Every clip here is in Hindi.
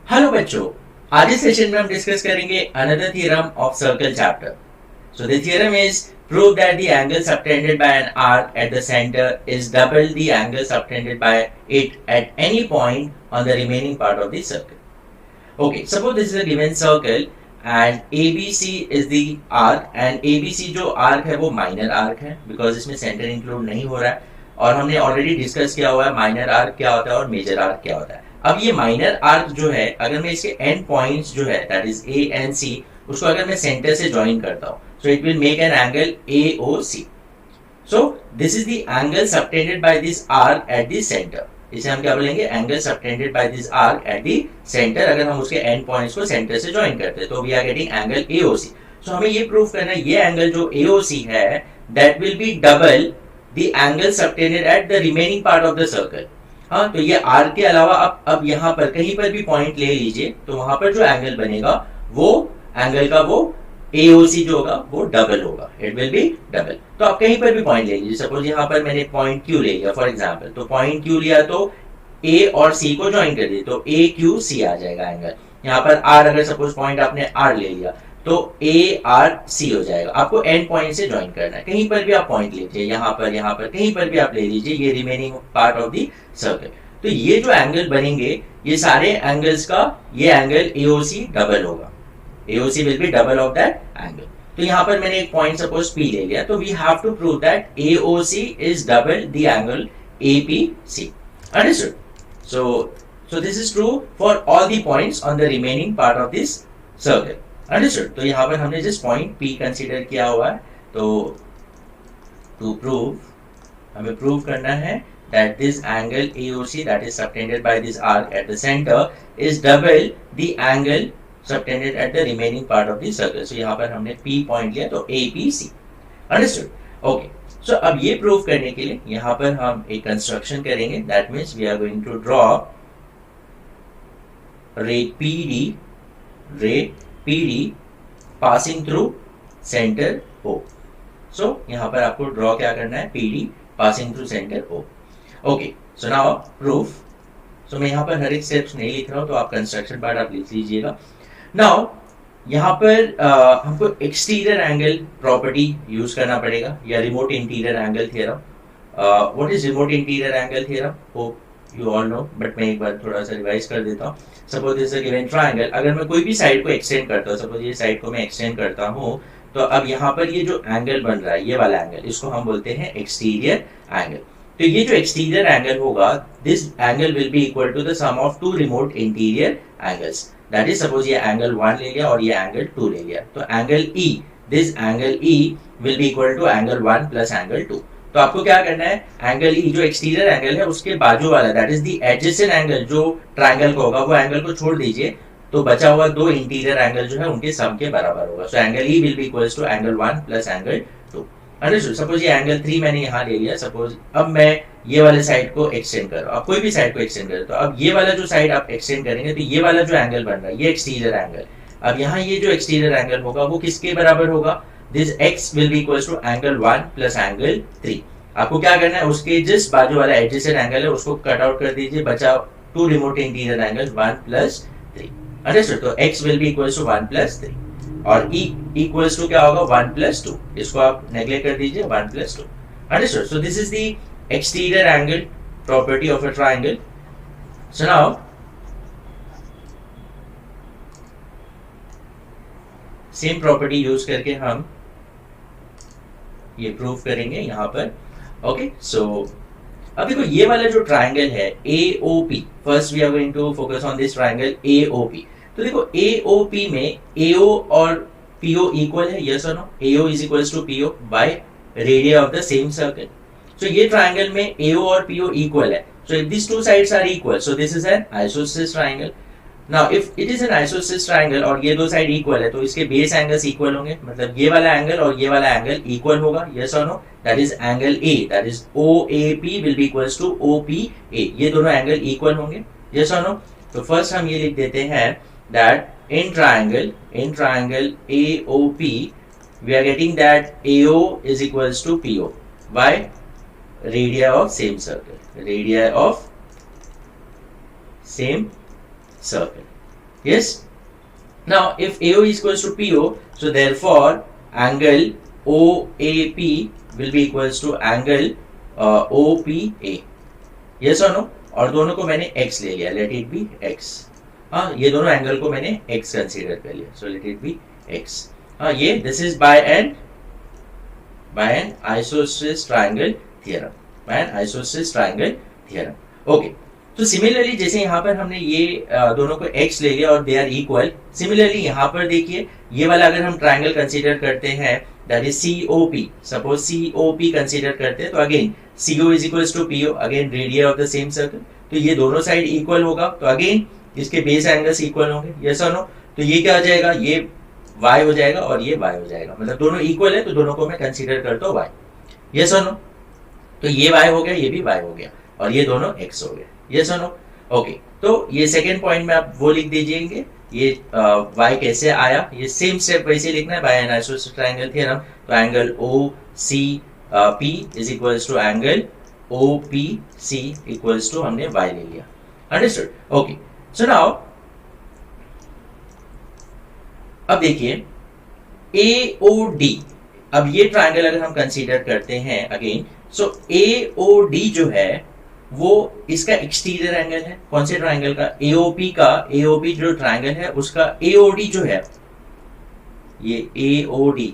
हेलो बच्चों, आज इस सेशन में हम डिस्कस करेंगे another theorem of circle chapter. So the theorem is prove that the angle subtended by an arc at the center is double the angle subtended by it at any point on the remaining part of the circle. Okay, suppose this is a given circle and ABC is the arc and ABC जो arc है वो minor arc है because इसमें center include नहीं हो रहा है और हमने already discuss किया हुआ है minor arc क्या होता है और major arc क्या होता है. अब ये minor arc जो है अगर मैं इसके end points जो है that is A and C उसको अगर मैं center से join करता हूँ so it will make an angle AOC. So this is the angle subtended by this arc at the center. इसे हम क्या बोलेंगे angle subtended by this arc at the centre. अगर हम उसके एंड पॉइंट्स को सेंटर से ज्वाइन करते हैं तो we are getting angle AOC. So हमें ये प्रूव करना है ये एंगल जो एओसी है that will be double the angle subtended at the remaining part of the circle. हाँ, तो ये आर्क के अलावा अब यहाँ पर कहीं पर भी पॉइंट ले लीजिए तो वहां पर जो एंगल बनेगा वो एंगल का वो AOC जो होगा वो डबल होगा. It will be double. तो आप कहीं पर भी पॉइंट ले लीजिए. सपोज यहाँ पर मैंने पॉइंट Q ले लिया फॉर एग्जांपल. तो पॉइंट Q लिया तो A और C को ज्वाइन कर दिए तो AQC आ जाएगा एंगल. यहाँ पर R अगर सपोज पॉइंट आपने R ले लिया तो ARC हो जाएगा. आपको एंड पॉइंट से ज्वाइन करना है. कहीं पर भी आप पॉइंट लीजिए, यहाँ पर कहीं पर भी आप ले लीजिए ये remaining part of the circle. तो ये जो एंगल बनेंगे ये सारे एंगल्स का ये एंगल AOC डबल होगा. AOC will be double of that angle. तो यहाँ पर मैंने एक पॉइंट सपोज P ले लिया तो we have to prove that AOC is double the angle APC. Understood? So this is true for all the points on the remaining part of this circle. Understood? तो यहाँ पर हमने जिस पॉइंट P कंसीडर किया हुआ है तो to prove हमें प्रूव करना है that this angle AOC that is subtended by this arc at the center is double the angle subtended at the remaining part of the circle. So यहाँ पर हमने P पॉइंट लिया तो APC. Understood? Okay. So अब ये प्रूव करने के लिए यहाँ पर हम एक कंस्ट्रक्शन करेंगे. That means we are going to draw ray PD passing through center O. So यहाँ पर आपको ड्रॉ क्या करना है PD passing through center O. Okay. So now proof. So मैं यहाँ पर हर एक स्टेप्स नहीं लिख रहा हूँ तो आप कंस्ट्रक्शन पार्ट आप लिख लीजिएगा. नाउ यहाँ पर हमको एक्सटीरियर एंगल प्रॉपर्टी यूज करना पड़ेगा या remote interior angle theorem. What is remote interior angle theorem? Hope you all know, but मैं एक बार थोड़ा सा रिवाइज कर देता हूँ. Suppose this is a given triangle. अगर मैं कोई भी साइड को एक्सटेंड करता हूँ, सपोज ये साइड को मैं एक्सटेंड करता हूँ तो अब यहाँ पर ये जो एंगल बन रहा है ये वाला एंगल इसको हम बोलते हैं एक्सटीरियर एंगल. तो ये जो एक्सटीरियर एंगल होगा this angle will be equal to the sum of two remote interior angles. That is suppose ये एंगल 1 ले लिया और ये एंगल 2 ले लिया तो angle E, this angle E will be equal to angle 1 plus angle 2. तो आपको क्या करना है एंगल E जो एक्सटीरियर एंगल है उसके बाजू वाला that is the adjacent angle जो ट्रायंगल का होगा वो एंगल को छोड़ दीजिए तो बचा हुआ दो इंटीरियर एंगल जो है उनके सम के बराबर होगा. So angle E will be equals to angle 1 plus angle 2. Understood? Suppose ये एंगल 3 मैंने यहाँ ले लिया. सपोज अब मैं ये वाले साइड को एक्सटेंड कर रहा हूँ. आप कोई भी साइड को एक्सटेंड करें तो अब ये वाला जो साइड आप एक्सटेंड करेंगे तो ये वाला जो एंगल बन रहा है ये एक्सटीरियर एंगल. अब यहाँ ये जो एक्सटीरियर एंगल होगा वो किसके बराबर होगा? This x will be equals to angle 1 plus angle 3. आपको क्या करना है उसके जिस बाजू वाला एडजेसेंट एंगल है उसको कट आउट कर दीजिए. बचा two remote interior angle 1 plus 3. Understood? तो x will be equals to 1 plus 3 और E इक्वल्स टू क्या होगा 1 प्लस 2. इसको आप नेग्लेक्ट कर दीजिए 1 plus 2. Understood? So this is the exterior angle property of a triangle. So now same property use करके हम ये प्रूव करेंगे यहाँ पर. ओके, सो अब देखो ये वाला जो ट्राइंगल है AOP, first we are going to focus on this triangle AOP. तो देखो AOP में AO और PO इक्वल है, यस और no? AO is equals to PO by radius of the same circle. So ये ट्राइंगल में AO और PO इक्वल है. So if these two sides are equal, so this is an isosceles triangle. Now if it is an isosceles triangle और ये दो साइड इक्वल है तो इसके बेस एंगल्स इक्वल होंगे. मतलब ये वाला एंगल और ये वाला एंगल इक्वल होगा, यस और no? That is angle A, that is OAP will be equals to OPA. ये दोनों एंगल इक्वल होंगे, यस और नो? तो फर्स्ट हम ये लिख देते हैं that in triangle AOP we are getting that AO is equals to PO by radii of same circle. Yes. Now if AO is equals to PO, so therefore angle OAP will be equals to angle OPA. Yes or no? और दोनों को मैंने x ले लिया, let it be x. हाँ, ये दोनों एंगल को मैंने x कंसीडर कर लिया, so let it be x. हाँ, ये this is by an isosceles triangle theorem, by an isosceles triangle theorem. Okay. तो सिमिलरली जैसे यहाँ पर हमने ये दोनों को x ले लिया और दे आर इक्वल, सिमिलरली यहाँ पर देखिए ये वाला अगर हम ट्राइंगल कंसीडर करते हैं that is COP, suppose COP consider करते हैं, तो again CO is equals to PO, again radius of the same circle, तो ये दोनों साइड इक्वल होगा, तो अगेन इसके बेस एंगल्स इक्वल होंगे, यस और नो? तो ये क्या हो जाएगा, ये y हो जाएगा और ये y हो जाएगा, मतलब दोनों इक्वल है तो दोनों को मैं कंसीडर करता हूँ y, यस और नो? तो ये y हो गया, ये भी y हो गया और ये दोनों x हो गए, यस और नो? ओके, तो ये सेकेंड पॉइंट में आप वो लिख दीजिएंगे, ये y कैसे आया, ये सेम स्टेप वैसे लिखना है, by an isosceles triangle theorem, तो angle OCP is equals to angle OPC equals to हमने y ले लिया, अंडरस्टूड? ओके, सो नाउ अब देखिए AOD, अब ये ट्रायंगल अगर हम कंसीडर करते हैं अगेन, सो AOD जो है वो इसका एक्सटीरियर एंगल है, कौन से ट्रायंगल का, AOP का, AOP जो ट्रायंगल है उसका AOD जो है, ये AOD,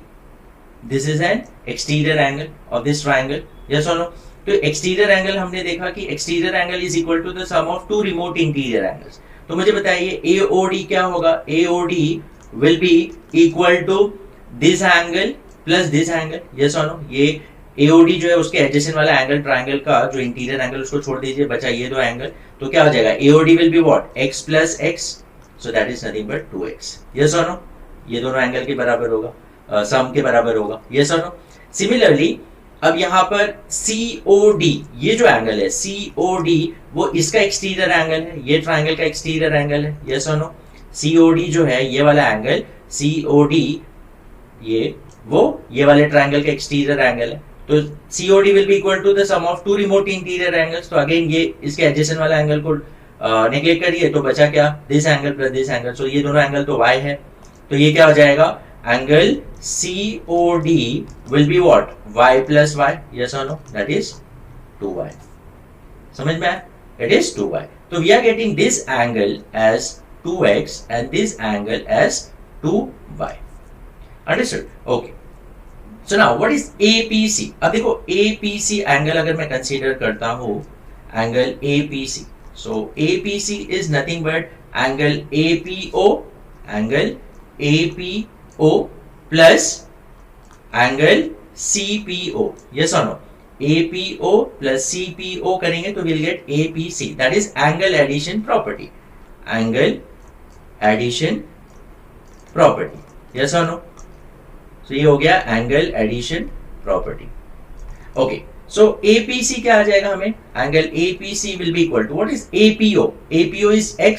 this is an exterior angle of this triangle, yes और नो? तो एक्सटीरियर एंगल हमने देखा कि exterior angle is equal to the sum of two remote interior angles, तो मुझे बताइए AOD क्या होगा, AOD will be equal to this angle plus this angle, yes or no? ये AOD जो है उसके एडजेसेंट वाला एंगल ट्रायंगल का जो इंटीरियर एंगल उसको छोड़ दीजिए, बचा ये दो एंगल, तो क्या हो जाएगा, AOD will be what, x plus x, so that is nothing but 2x, yes or no? ये दोनों एंगल के बराबर होगा, सम के बराबर होगा, yes or no? सिमिलरली अब यहाँ पर COD, ये जो एंगल है COD वो इसका एक्सटीरियर एंगल है, ये ट्रायंगल का एक्सटीरियर एंगल है, yes or no? COD जो है ये वाला एंगल COD, ये वाले ट्रायंगल का एक्सटीरियर एंगल है, तो COD will be equal to the sum of two remote interior angles, तो अगेन ये इसके एडजेसेंट वाला एंगल को नेग्लेक्ट करिए, तो बचा क्या, this angle plus this angle, so ये दोनों एंगल तो y है, तो ये क्या हो जाएगा, angle COD will be what, y plus y, yes or no? That is 2y, समझ में आया, it is 2y, तो we are getting this angle as 2x and this angle as 2y, understood? Okay, so now what is APC? अब देखो APC एंगल अगर मैं कंसीडर करता हूँ angle APC, so APC is nothing but angle APO plus angle CPO, yes or no? APO plus CPO करेंगे तो we'll get APC, that is angle addition property, angle addition property, yes or no? So ये हो गया एंगल एडिशन प्रॉपर्टी. ओके, सो APC क्या आ जाएगा हमें, angle APC will be equal to what is APO? APO is x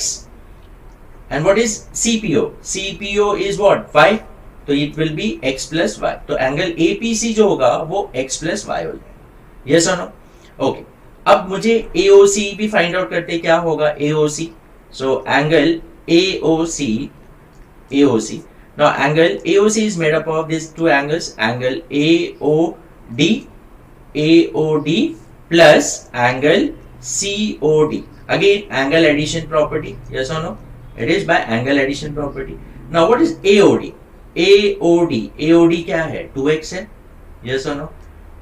and what is CPO? CPO is what, y, तो it will be x plus y, तो एंगल APC जो होगा वो x plus y हो जाएगा, yes or no? ओके, अब मुझे AOC भी फाइंड आउट करते क्या होगा, AOC, so angle AOC. Now angle AOC is made up of these two angles, angle AOD plus angle COD. Again angle addition property, yes or no? It is by angle addition property. Now what is AOD? AOD क्या है, 2x है, yes or no?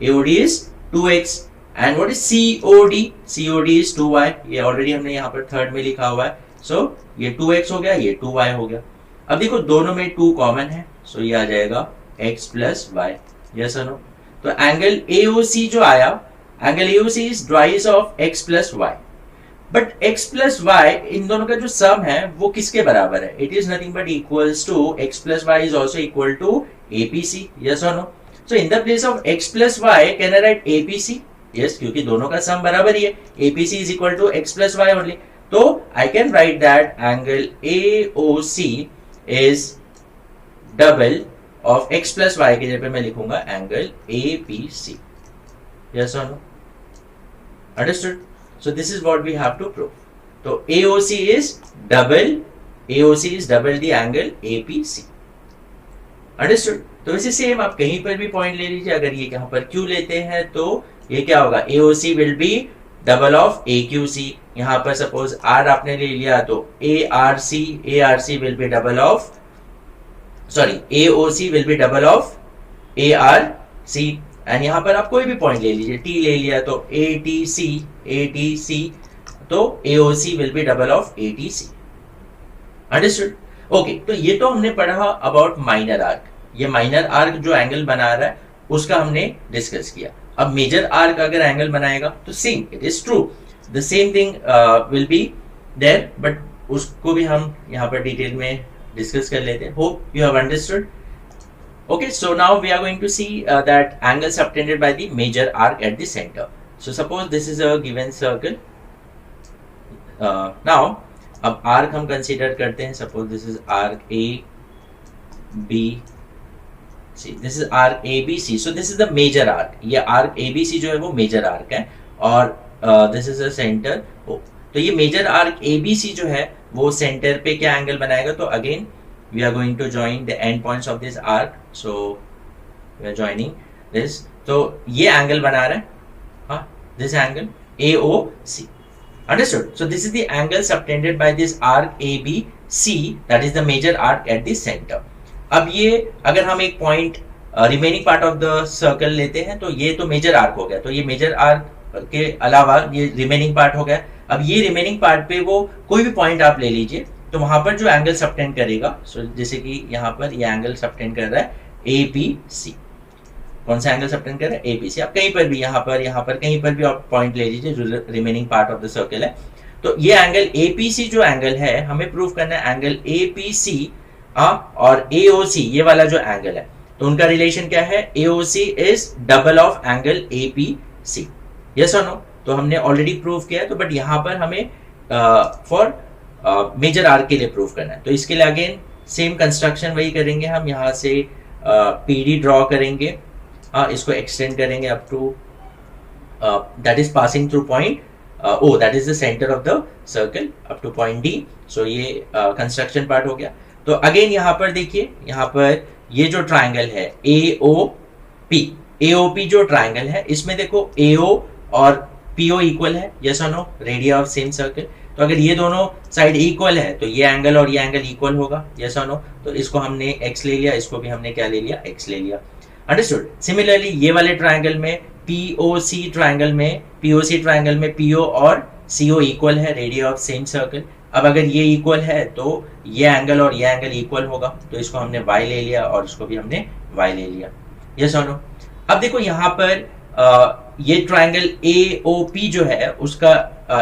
AOD is 2x and what is COD? COD is 2y, ये ऑलरेडी हमने यहाँ पर थर्ड में लिखा हुआ है, so ये 2x हो गया, ये 2y हो गया. अब देखो दोनों में 2 कॉमन है, सो ये आ जाएगा x plus y, yes or no? तो एंगल AOC जो आया, angle AOC is twice of x plus y, but x plus y इन दोनों का जो सम है वो किसके बराबर है, it is nothing but equals to x plus y is also equal to APC, yes or no? So in the place of x plus y can I write APC? Yes, क्योंकि दोनों का सम बराबर ही है, APC is equal to x plus y only, तो I can write that angle AOC is double of x plus y की जगह पे मैं लिखूंगा angle APC, yes or no? Understood? So this is what we have to prove. तो AOC is double AOC is double the angle APC. Understood? तो वैसे सेम आप कहीं पर भी पॉइंट ले लीजिए, अगर ये यहाँ पर Q लेते हैं तो ये क्या होगा, AOC will be double of AQC. यहाँ पर सपोज R आपने ले लिया तो ARC will be double of, sorry, AOC will be double of ARC. And यहाँ पर आप कोई भी पॉइंट ले लीजिए, T ले लिया तो ATC, तो AOC will be double of ATC. Understood? Okay, तो ये तो हमने पढ़ा अबाउट माइनर आर्क. ये माइनर आर्क जो एंगल बना रहा है उसका हमने डिस्कस किया. अब मेजर आर्क अगर एंगल बनाएगा तो same, it is true, the same thing will be there, but उसको भी हम यहाँ पर डिटेल में डिस्कस कर लेते हैं. Hope you have understood. Okay, so now we are going to see that angle subtended by the major arc at the center. So suppose this is a given circle. Now, अब arc हम consider करते हैं. Suppose this is arc A, B, C. This is arc A, B, C. So this is the major arc. ये arc A, B, C जो है वो major arc है. और this is a center. तो ये major arc A, B, C जो है वो center पे क्या angle बनाएगा? तो again we are going to join the end points of this arc. So we are joining this. तो ये angle बना रहा है, हाँ, this angle AOC. Understood? So this is the angle subtended by this arc ABC, that is the major arc at the center. अब ये अगर हम एक point remaining part of the circle लेते हैं तो ये तो major arc हो गया. तो ये major arc के अलावा ये remaining part हो गया. अब ये remaining part पे वो कोई भी point आप ले लीजिए, तो वहां पर जो एंगल सबटेंड करेगा, सो जैसे कि यहाँ पर ये एंगल सबटेंड कर रहा है APC. कौन सा एंगल सबटेंड कर रहा है? APC. आप कहीं पर भी यहाँ पर कहीं पर भी आप पॉइंट ले लीजिए जो remaining part of the circle है. तो ये एंगल APC जो एंगल है हमें प्रूव करना है एंगल APC और AOC ये वाला जो एंगल है, तो उनका रिलेशन क्या है? AOC is double of angle APC. Yes और नो? तो हमने ऑलरेडी प्रूव किया है, तो बट यहाँ पर हमें फॉर मेजर आर्क के लिए प्रूव करना है. तो इसके लिए अगेन सेम कंस्ट्रक्शन वही करेंगे, हम यहाँ से PD ड्रॉ करेंगे, इसको एक्सटेंड करेंगे up to that is passing through point O, that is the centre of the circle, up to point D. So ये कंस्ट्रक्शन पार्ट हो गया. तो अगेन यहाँ पर देखिए, यहाँ पर ये जो ट्राइंगल है AOP जो ट्राइंगल है, इसमें देखो AO और PO इक्वल है. यस और no? Radii of same circle. तो अगर ये दोनों साइड इक्वल है तो ये एंगल और ये एंगल इक्वल होगा. यस और नो? तो इसको हमने x ले लिया, इसको भी हमने क्या ले लिया? x ले लिया. अंडरस्टूड? सिमिलरली ये वाले ट्राइंगल में POC ट्राइंगल में PO और CO इक्वल है, रेडिया ऑफ सेम सर्कल. अब अगर ये इक्वल है तो ये एंगल और ये एंगल इक्वल होगा, तो इसको हमने y ले लिया और इसको भी हमने y ले लिया. यस और नो? अब देखो यहाँ पर ये ट्राइंगल AOP जो है उसका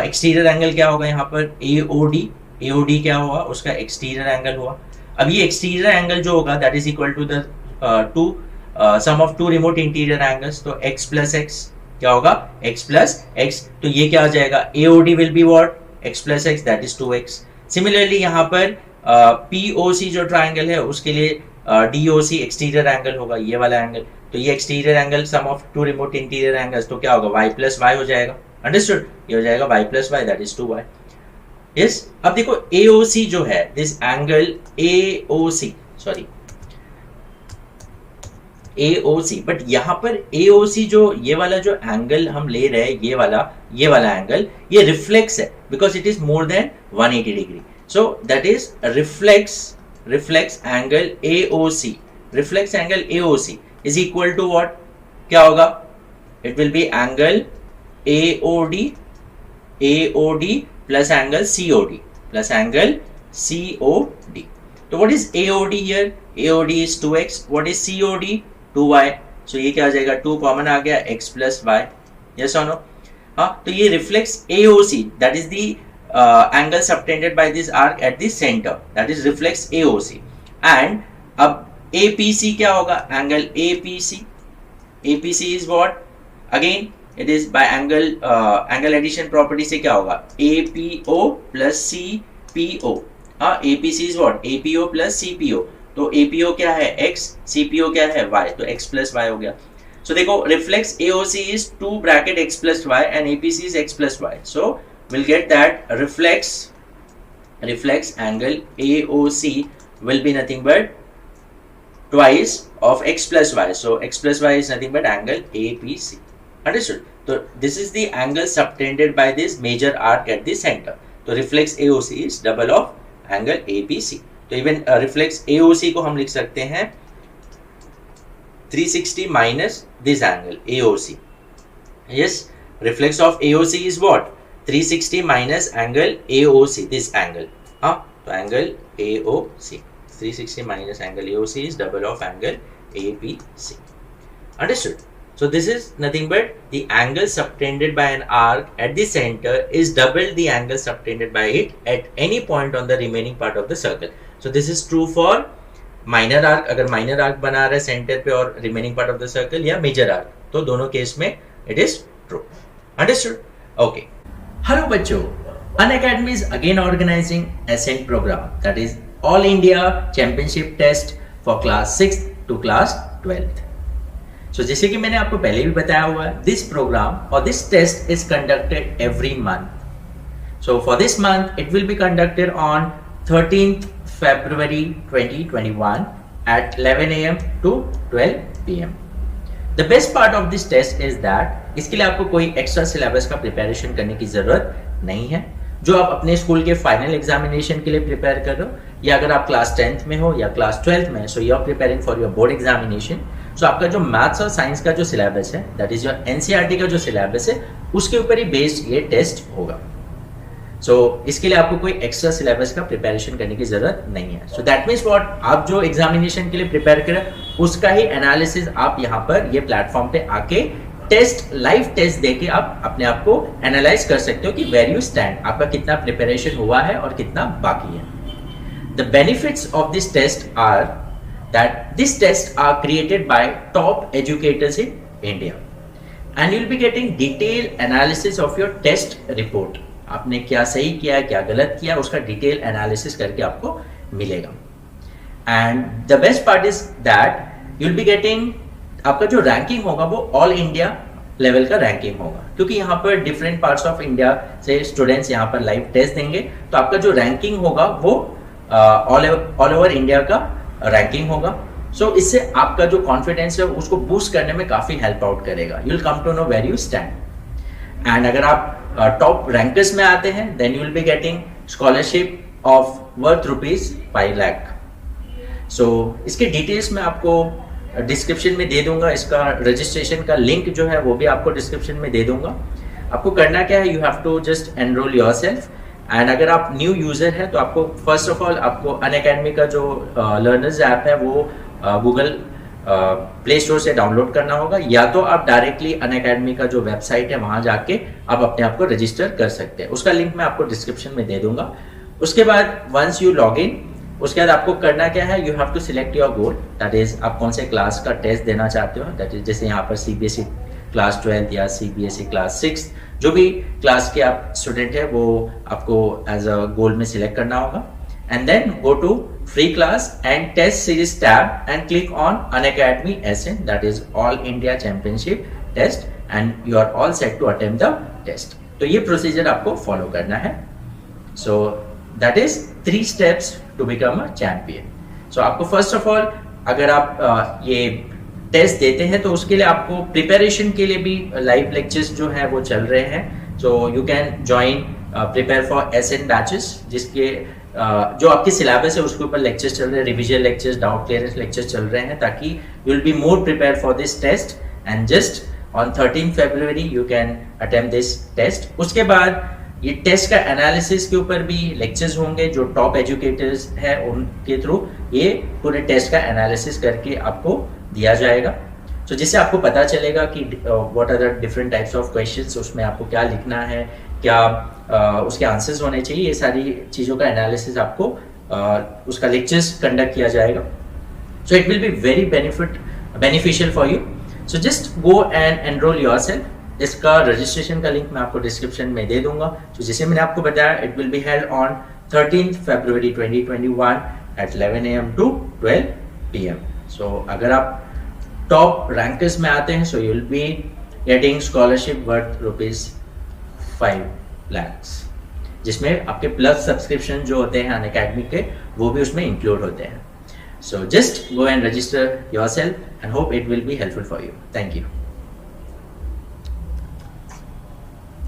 एक्सटीरियर एंगल क्या होगा? यहाँ पर AOD क्या होगा? उसका एक्सटीरियर एंगल हुआ. अब ये एक्सटीरियर एंगल जो होगा that is equal to the sum of two remote interior angles. तो x प्लस x क्या होगा? x plus x. तो ये क्या आ जाएगा? AOD will be what? x plus x, that is 2x. Similarly यहाँ पर POC जो ट्राइंगल है उसके लिए DOC एक्सटीरियर एंगल होगा, ये वाला एंगल. तो ये exterior angle sum of two remote interior angles, तो क्या होगा? y प्लस y हो जाएगा. अंडरस्टूड? ये हो जाएगा y plus y, that is 2y. Yes. अब देखो AOC जो है, दिस एंगल AOC, बट यहाँ पर AOC जो ये वाला जो एंगल हम ले रहे हैं, ये वाला एंगल, ये रिफ्लेक्स है because it is more than 180 degree. So that is reflex angle AOC. Reflex angle AOC is equal to what? क्या होगा? It will be angle AOD plus angle COD. तो what is AOD here? AOD is 2x. What is COD? 2y. So ये क्या आ जाएगा? 2 कॉमन आ गया, x plus y. Yes or no? हाँ, तो ये reflects AOC. That is the angle subtended by this arc at the center. That is reflects AOC. And अब APC क्या होगा? Angle APC is what? Again it is by angle addition property से क्या होगा? APO plus CPO. APC is what? APO plus CPO. तो APO क्या है? x, CPO क्या है? y. तो x plus y हो गया. So देखो, reflex AOC is 2 bracket x plus y and APC is x plus y. So we'll get that reflex reflex angle AOC will be nothing but twice of x plus y. So x plus y is nothing but angle APC. Understood? So this is the angle subtended by this major arc at the center. तो reflex AOC is double of angle APC. तो even reflex AOC को हम लिख सकते हैं 360 minus this angle AOC. Yes, reflex of AOC is what? 360 minus angle AOC, this angle. हाँ, तो angle AOC. 360 minus angle AOC is double of angle APC. Understood? So this is nothing but the angle subtended by an arc at the center is double the angle subtended by it at any point on the remaining part of the circle. So this is true for minor arc. अगर minor arc बना रहा है center पे और remaining part of the circle, या major arc, तो दोनों केस में it is true. Understood? Okay. Hello बच्चों, Unacademy is again organizing Ascent program, that is All India Championship Test for class 6th to class 12th. So जैसे कि मैंने आपको पहले भी बताया हुआ है, this program or this test is conducted every month. So for this month, it will be conducted on 13th February 2021 at 11 AM to 12 PM. The best part of this test is that इसके लिए आपको कोई एक्स्ट्रा सिलेबस का प्रिपरेशन करने की जरूरत नहीं है. जो आप अपने स्कूल के फाइनल एग्जामिनेशन के लिए प्रिपेयर कर रहे हो, या अगर आप क्लास 10th में हो या क्लास 12th में, so you are preparing for your board examination. सो आपका जो मैथ्स और साइंस का जो सिलेबस है, दैट इज योर एनसीईआरटी का जो सिलेबस है, उसके ऊपर ही बेस्ड ये टेस्ट होगा. सो इसके लिए आपको कोई एक्स्ट्रा सिलेबस का प्रिपरेशन करने की जरूरत नहीं है. सो दैट मीन्स व्हाट, आप जो एग्जामिनेशन के लिए प्रिपेयर करें उसका ही एनालिसिस आप यहाँ पर ये प्लेटफॉर्म पे आके टेस्ट, लाइव टेस्ट देके आप अपने आप को एनालाइज कर सकते हो कि वेयर यू स्टैंड, आपका कितना प्रिपरेशन हुआ है और कितना बाकी है. The benefits of this test are that this test are created by top educators in India and you will be getting detail analysis of your test report. आपने क्या सही किया, क्या गलत किया, उसका डिटेल एनालिसिस करके आपको मिलेगा. And the best part is that you will be getting, आपका जो रैंकिंग होगा वो ऑल इंडिया लेवल का रैंकिंग होगा, क्योंकि यहाँ पर डिफरेंट पार्ट्स ऑफ इंडिया से स्टूडेंट्स यहाँ पर लाइव टेस्ट देंगे. तो आपका जो रैंकिंग होगा वो ऑल ओवर इंडिया का रैंकिंग होगा. सो इससे आपका जो कॉन्फिडेंस है उसको बूस्ट करने में काफी हेल्प आउट करेगा. You will come to know where you stand. And अगर आप टॉप रैंकर्स में आते हैं, then you will be getting scholarship of worth ₹5 lakh. So इसके डिटेल्स में आपको डिस्क्रिप्शन में दे दूंगा. इसका रजिस्ट्रेशन का लिंक जो है वो भी आपको डिस्क्रिप्शन में दे दूंगा. आपको करना क्या है, you have to just enrol yourself. And अगर आप न्यू यूजर है तो आपको फर्स्ट ऑफ ऑल आपको अनअकैडमी का जो लर्नर्स ऐप है वो गूगल प्ले स्टोर से डाउनलोड करना होगा, या तो आप डायरेक्टली अनअकैडमी का जो वेबसाइट है वहां जाके आप अपने आप को रजिस्टर कर सकते हैं. उसका लिंक मैं आपको डिस्क्रिप्शन में दे दूंगा. उसके बाद वंस यू लॉग इन, उसके बाद आपको करना क्या है, you have to select your goal, that is आप कौन से क्लास का टेस्ट देना चाहते हो. दैट इज जैसे यहाँ पर सीबीएसई क्लास 12 या सीबीएसई क्लास 6, जो भी क्लास के आप स्टूडेंट है वो आपको एज अ गोल में सिलेक्ट करना होगा. And then go to free class and test series tab and click on Unacademy ascent, that is all India championship test, and you are all set to attempt the test. तो ये प्रोसीजर आपको फॉलो करना है. So that is 3 steps to become a champion. So आपको फर्स्ट ऑफ ऑल अगर आप ये टेस्ट देते हैं तो उसके लिए आपको प्रिपरेशन के लिए भी लाइव लेक्चर्स जो है वो चल रहे हैं. So you can join prepare for SN batches, जिसके जो आपके सिलेबस है उसके ऊपर लेक्चर्स चल रहे हैं, revision lectures, doubt clearance lectures चल रहे हैं, ताकि you will be more prepare for this test. And just on 13 February you can attempt this test. उसके बाद ये टेस्ट का एनालिसिस के ऊपर भी लेक्चर्स होंगे, जो टॉप एजुकेटर्स हैं उनके थ्रू ये पूरे टेस्ट का एनालिसिस करके आपको दिया जाएगा. तो जिससे आपको पता चलेगा कि what are the different types of questions, उसमें आपको क्या लिखना है, क्या उसके आंसर्स होने चाहिए, ये सारी चीज़ों का एनालिसिस आपको उसका लेक्चर्स कंडक्ट किया जाएगा. So it will be very beneficial for you. So just go and enrol yourself. इसका रजिस्ट्रेशन का लिंक मैं आपको डिस्क्रिप्शन में दे दूंगा. तो जैसे मैंने आपको बताया, it will be held on 13th February 2021 at 11 AM to 12 PM. सो अगर आप टॉप रैंकर्स में आते हैं, so you will be getting scholarship worth ₹5 lakhs. जिसमें आपके प्लस सब्सक्रिप्शन जो होते हैं अनअकैडमी के वो भी उसमें इंक्लूड होते हैं. So just go and register yourself and hope it will be helpful for you. Thank you.